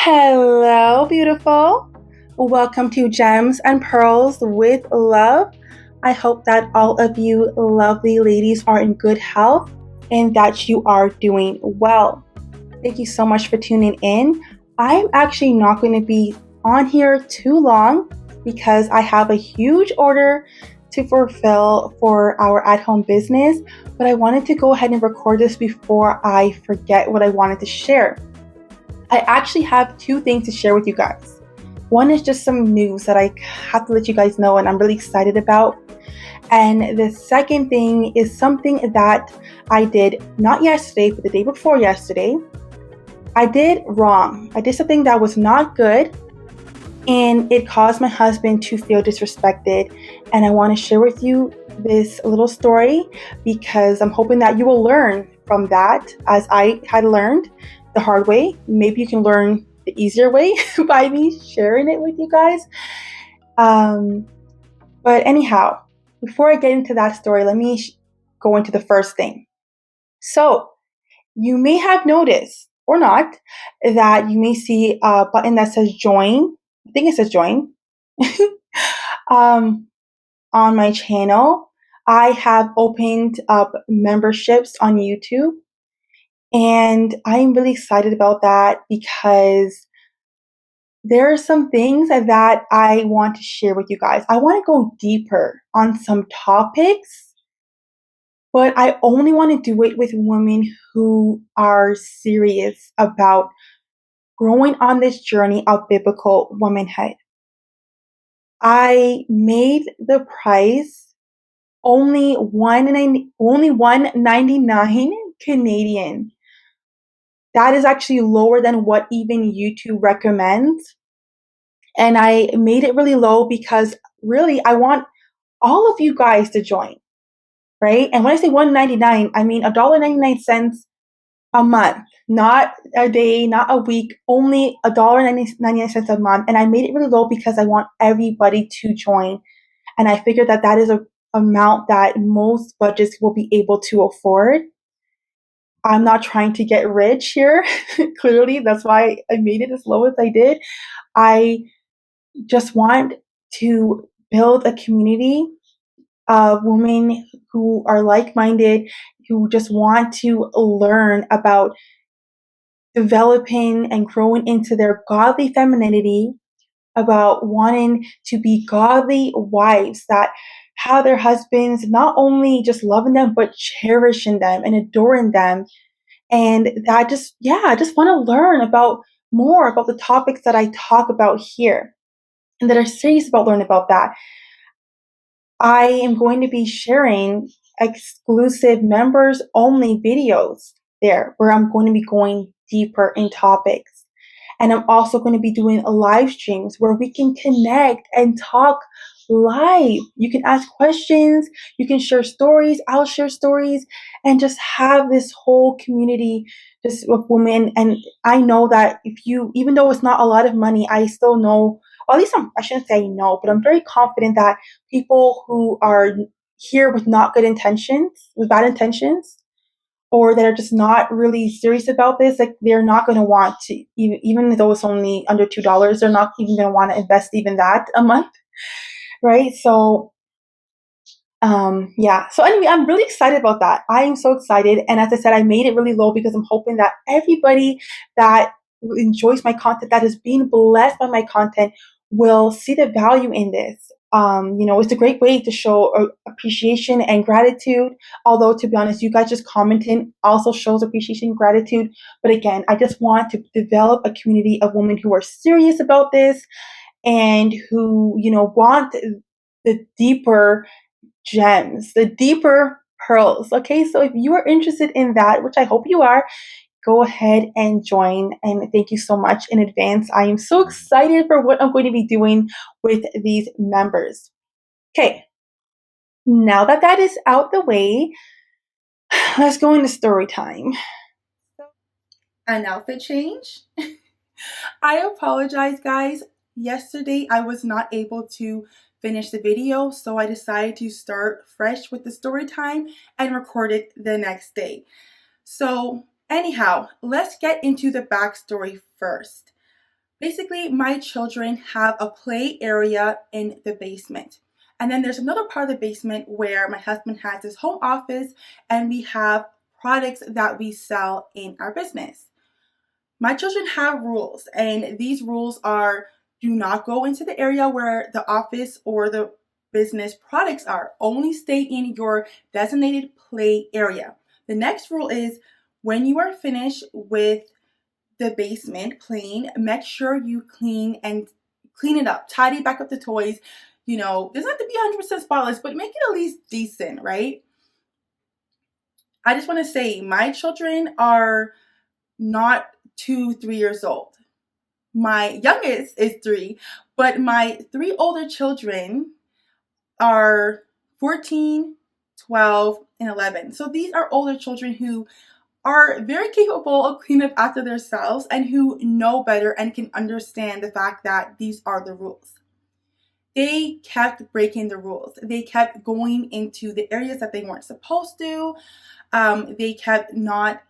Hello, beautiful. Welcome to Gems and Pearls with Love. I hope that all of you lovely ladies are in good health and that you are doing well. Thank you so much for tuning in. I'm actually not going to be on here too long because I have a huge order to fulfill for our at home business, but I wanted to go ahead and record this before I forget what I wanted to share. I actually have two things to share with you guys. One is just some news that I have to let you guys know and I'm really excited about. And the second thing is something that I did not yesterday, but the day before yesterday. I did wrong. I did something that was not good and it caused my husband to feel disrespected. And I want to share with you this little story because I'm hoping that you will learn from that as I had learned the hard way. Maybe you can learn the easier way by me sharing it with you guys. But anyhow, before I get into that story, let me go into the first thing. So you may have noticed or not that you may see a button that says join. I think it says join. On my channel, I have opened up memberships on YouTube. And I'm really excited about that because there are some things that I want to share with you guys. I want to go deeper on some topics, but I only want to do it with women who are serious about growing on this journey of biblical womanhood. I made the price only $1.99 Canadian. That is actually lower than what even YouTube recommends. And I made it really low because really I want all of you guys to join, right? And when I say $1.99, I mean $1.99 a month, not a day, not a week, only $1.99 a month. And I made it really low because I want everybody to join. And I figured that that is a amount that most budgets will be able to afford. I'm not trying to get rich here. Clearly, that's why I made it as low as I did. I just want to build a community of women who are like-minded, who just want to learn about developing and growing into their godly femininity, about wanting to be godly wives that have their husbands not only just loving them, but cherishing them and adoring them. And that just, yeah, I just want to learn about more about the topics that I talk about here and that are serious about learning about that. I am going to be sharing exclusive members only videos there where I'm going to be going deeper in topics. And I'm also going to be doing live streams where we can connect and talk live. You can ask questions, you can share stories, I'll share stories, and just have this whole community just of women. And I know that if you, even though it's not a lot of money, I still know, or at least I shouldn't say no, but I'm very confident that people who are here with not good intentions, with bad intentions, or that are just not really serious about this, like they're not going to want to, even though it's only under $2, they're not even going to want to invest even that a month, right? So, yeah. So anyway, I'm really excited about that. I am so excited, and as I said, I made it really low because I'm hoping that everybody that enjoys my content, that is being blessed by my content, will see the value in this. It's a great way to show appreciation and gratitude. Although, to be honest, you guys just commenting also shows appreciation and gratitude. But again, I just want to develop a community of women who are serious about this and who, want the deeper gems, the deeper pearls. Okay, so if you are interested in that, which I hope you are, go ahead and join. And thank you so much in advance. I am so excited for what I'm going to be doing with these members. Okay, now that that is out the way, let's go into story time. An outfit change. I apologize, guys. Yesterday, I was not able to finish the video, so I decided to start fresh with the story time and record it the next day. So anyhow, let's get into the backstory first. Basically, my children have a play area in the basement. And then there's another part of the basement where my husband has his home office and we have products that we sell in our business. My children have rules, and these rules are: do not go into the area where the office or the business products are. Only stay in your designated play area. The next rule is when you are finished with the basement playing, make sure you clean it up, tidy back up the toys. Doesn't have to be 100% spotless, but make it at least decent, right? I just want to say my children are not 2, 3 years old. My youngest is 3, but my 3 older children are 14, 12, and 11. So these are older children who are very capable of cleaning up after themselves and who know better and can understand the fact that these are the rules. They kept breaking the rules. They kept going into the areas that they weren't supposed to. They kept not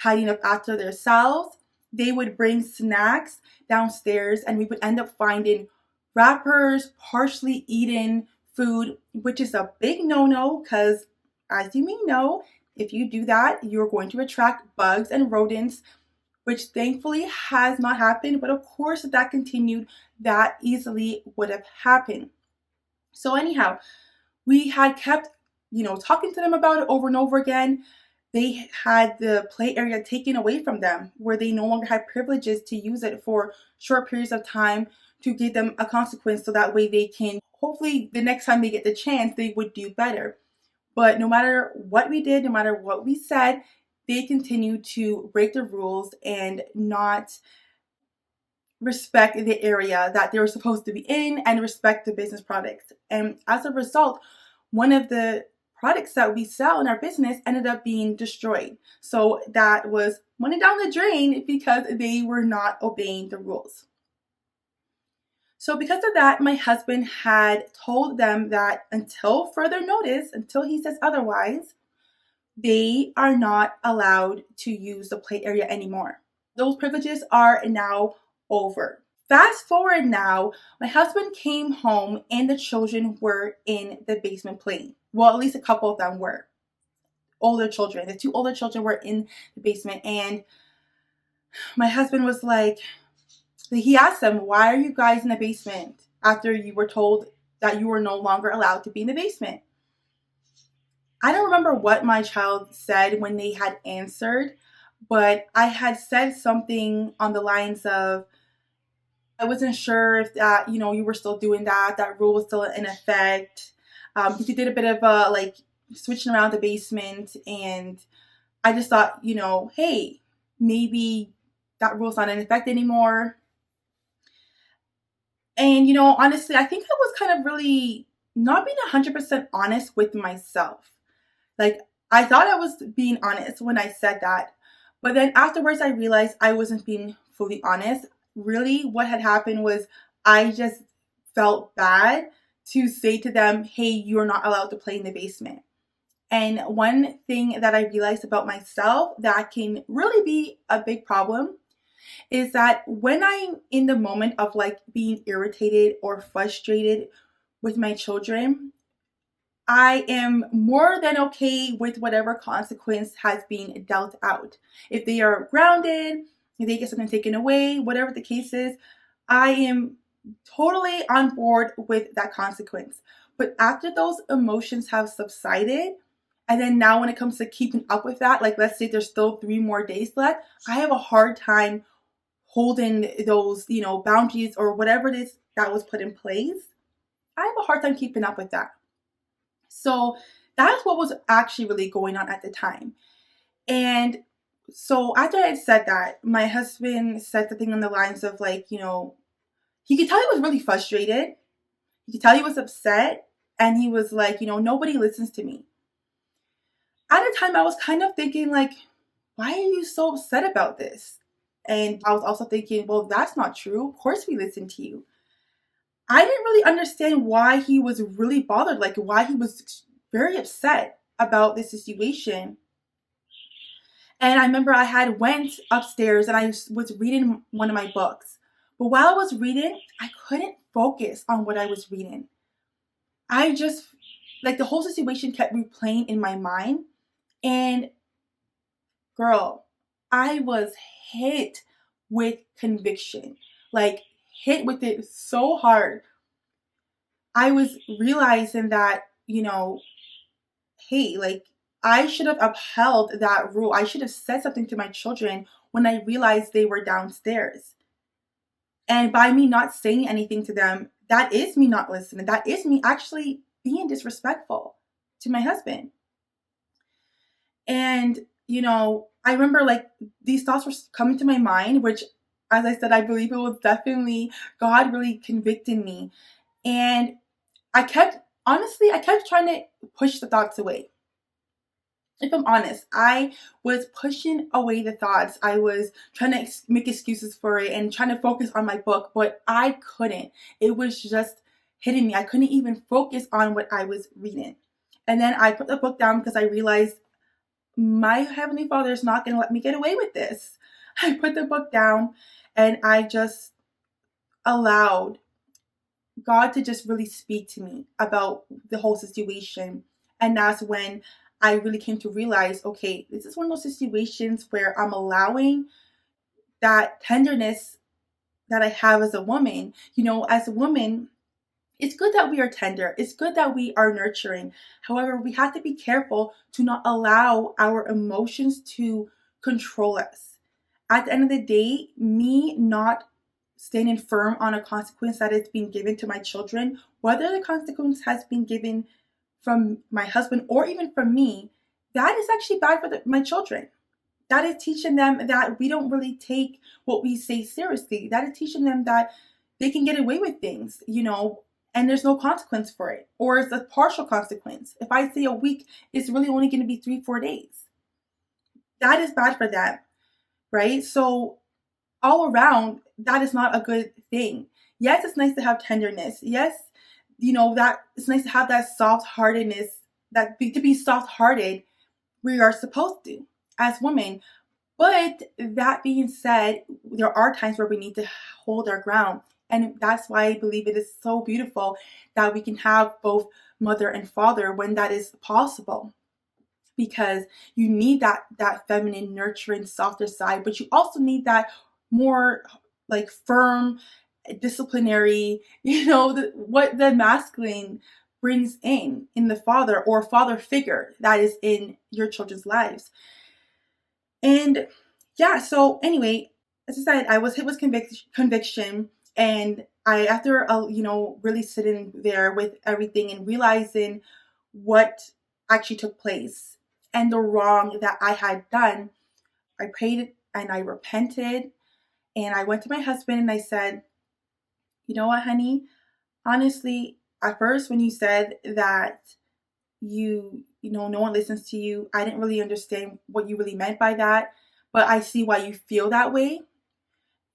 tidying up after themselves. They would bring snacks downstairs and we would end up finding wrappers, partially eaten food, which is a big no-no because, as you may know, if you do that, you're going to attract bugs and rodents, which thankfully has not happened. But of course, if that continued, that easily would have happened. So anyhow, we had kept, talking to them about it over and over again. They had the play area taken away from them where they no longer had privileges to use it for short periods of time to give them a consequence so that way they can, hopefully the next time they get the chance, they would do better. But no matter what we did, no matter what we said, they continued to break the rules and not respect the area that they were supposed to be in and respect the business products. And as a result, one of the products that we sell in our business ended up being destroyed. So that was money down the drain because they were not obeying the rules. So because of that, my husband had told them that until further notice, until he says otherwise, they are not allowed to use the play area anymore. Those privileges are now over. Fast forward now, my husband came home and the children were in the basement playing. Well, at least a couple of them were. Older children. The 2 older children were in the basement, and my husband was like, he asked them, why are you guys in the basement after you were told that you were no longer allowed to be in the basement? I don't remember what my child said when they had answered, but I had said something on the lines of, I wasn't sure if that, you were still doing that rule was still in effect. Because you did a bit of like switching around the basement, and I just thought, hey, maybe that rule's not in effect anymore. And, honestly, I think I was kind of really not being 100% honest with myself. Like, I thought I was being honest when I said that. But then afterwards, I realized I wasn't being fully honest. Really, what had happened was I just felt bad to say to them, hey, you're not allowed to play in the basement. And one thing that I realized about myself that can really be a big problem is that when I'm in the moment of like being irritated or frustrated with my children, I am more than okay with whatever consequence has been dealt out. If they are grounded, if they get something taken away, whatever the case is, I am totally on board with that consequence. But after those emotions have subsided, and then now when it comes to keeping up with that, like let's say there's still 3 more days left, I have a hard time holding those, boundaries or whatever it is that was put in place. I have a hard time keeping up with that. So that's what was actually really going on at the time. And so after I had said that, my husband said something on the lines of like, he could tell he was really frustrated. He could tell he was upset. And he was like, nobody listens to me. At the time, I was kind of thinking like, why are you so upset about this? And I was also thinking, well, that's not true. Of course we listen to you. I didn't really understand why he was really bothered, like why he was very upset about this situation. And I remember I had went upstairs and I was reading one of my books. But while I was reading, I couldn't focus on what I was reading. I just, like, the whole situation kept replaying in my mind. And girl, I was hit with conviction. Like, hit with it so hard. I was realizing that, hey, like, I should have upheld that rule. I should have said something to my children when I realized they were downstairs. And by me not saying anything to them, that is me not listening. That is me actually being disrespectful to my husband. And, I remember, like, these thoughts were coming to my mind, which, as I said, I believe it was definitely God really convicting me. And I kept trying to push the thoughts away. If I'm honest, I was pushing away the thoughts. I was trying to make excuses for it and trying to focus on my book, but I couldn't. It was just hitting me. I couldn't even focus on what I was reading. And then I put the book down because I realized my Heavenly Father is not going to let me get away with this. I put the book down and I just allowed God to just really speak to me about the whole situation. And that's when I really came to realize, okay, this is one of those situations where I'm allowing that tenderness that I have as a woman. As a woman, it's good that we are tender. It's good that we are nurturing. However, we have to be careful to not allow our emotions to control us. At the end of the day, me not standing firm on a consequence that is being given to my children, whether the consequence has been given from my husband or even from me, that is actually bad for my children. That is teaching them that we don't really take what we say seriously. That is teaching them that they can get away with things, and there's no consequence for it. Or it's a partial consequence. If I say a week, it's really only going to be 3-4 days. That is bad for them, right? So all around, that is not a good thing. Yes, it's nice to have tenderness. Yes, that it's nice to have that soft-heartedness, to be soft-hearted, we are supposed to as women. But that being said, there are times where we need to hold our ground. And that's why I believe it is so beautiful that we can have both mother and father when that is possible. Because you need that feminine, nurturing, softer side, but you also need that more, like, firm, disciplinary, what the masculine brings in the father or father figure that is in your children's lives. And yeah, so anyway, as I said, I was hit with conviction, and I, after really sitting there with everything and realizing what actually took place and the wrong that I had done, I prayed and I repented, and I went to my husband and I said, you know what, honey? Honestly, at first when you said that no one listens to you, I didn't really understand what you really meant by that, but I see why you feel that way,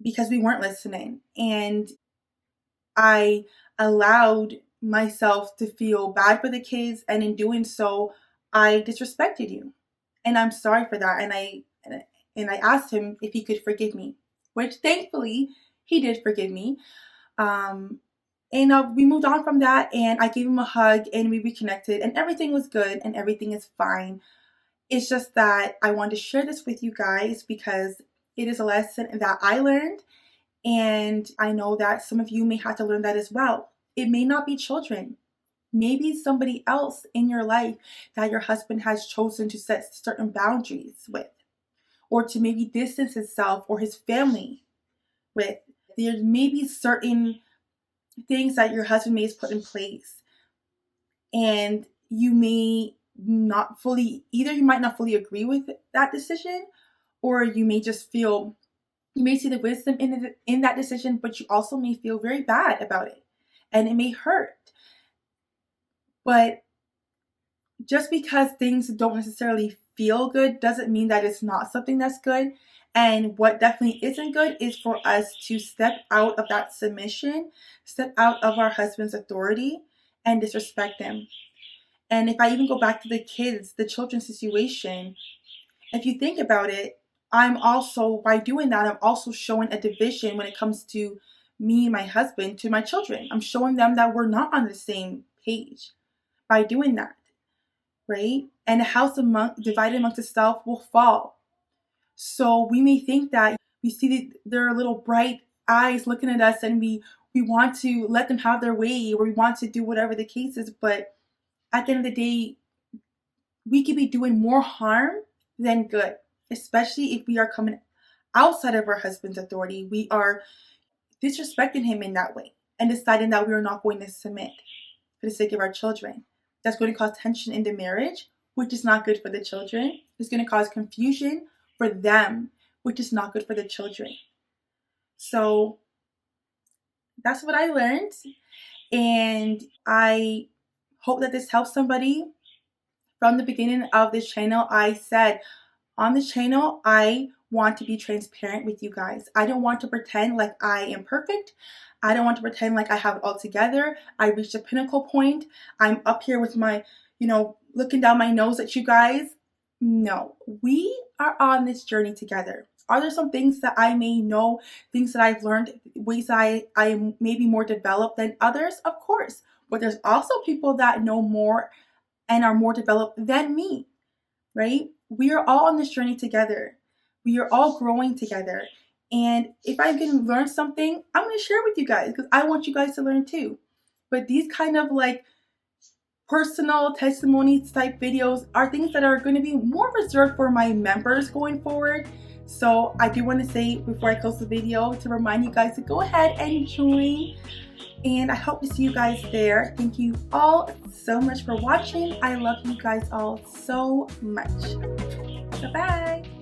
because we weren't listening. And I allowed myself to feel bad for the kids, and in doing so, I disrespected you. And I'm sorry for that. And I asked him if he could forgive me, which thankfully he did forgive me. And we moved on from that, and I gave him a hug, and we reconnected, and everything was good, and everything is fine. It's just that I wanted to share this with you guys because it is a lesson that I learned, and I know that some of you may have to learn that as well. It may not be children. Maybe somebody else in your life that your husband has chosen to set certain boundaries with, or to maybe distance himself or his family with. There may be certain things that your husband may have put in place, and you may not fully, either you might not fully agree with that decision, or you may just feel, you may see the wisdom in that decision, but you also may feel very bad about it, and it may hurt. But just because things don't necessarily feel good doesn't mean that it's not something that's good. And what definitely isn't good is for us to step out of that submission, step out of our husband's authority, and disrespect him. And if I even go back to the children's situation, if you think about it, I'm also, by doing that, I'm also showing a division when it comes to me and my husband to my children. I'm showing them that we're not on the same page by doing that, right? And a house divided amongst itself will fall. So we may think that we see their little bright eyes looking at us, and we want to let them have their way, or we want to do whatever the case is. But at the end of the day, we could be doing more harm than good, especially if we are coming outside of our husband's authority. We are disrespecting him in that way and deciding that we are not going to submit for the sake of our children. That's going to cause tension in the marriage, which is not good for the children. It's going to cause confusion for them, which is not good for the children. So that's what I learned. And I hope that this helps somebody. From the beginning of this channel, I said, on this channel, I want to be transparent with you guys. I don't want to pretend like I am perfect. I don't want to pretend like I have it all together. I reached a pinnacle point. I'm up here with my, looking down my nose at you guys. No, we are on this journey together. Are there some things that I may know, things that I've learned, ways I am maybe more developed than others? Of course. But there's also people that know more and are more developed than me, right? We are all on this journey together. We are all growing together. And if I can learn something, I'm going to share with you guys because I want you guys to learn too. But these kind of like personal testimonies type videos are things that are going to be more reserved for my members going forward. So I do want to say before I close the video to remind you guys to go ahead and join. And I hope to see you guys there. Thank you all so much for watching. I love you guys all so much. Bye-bye.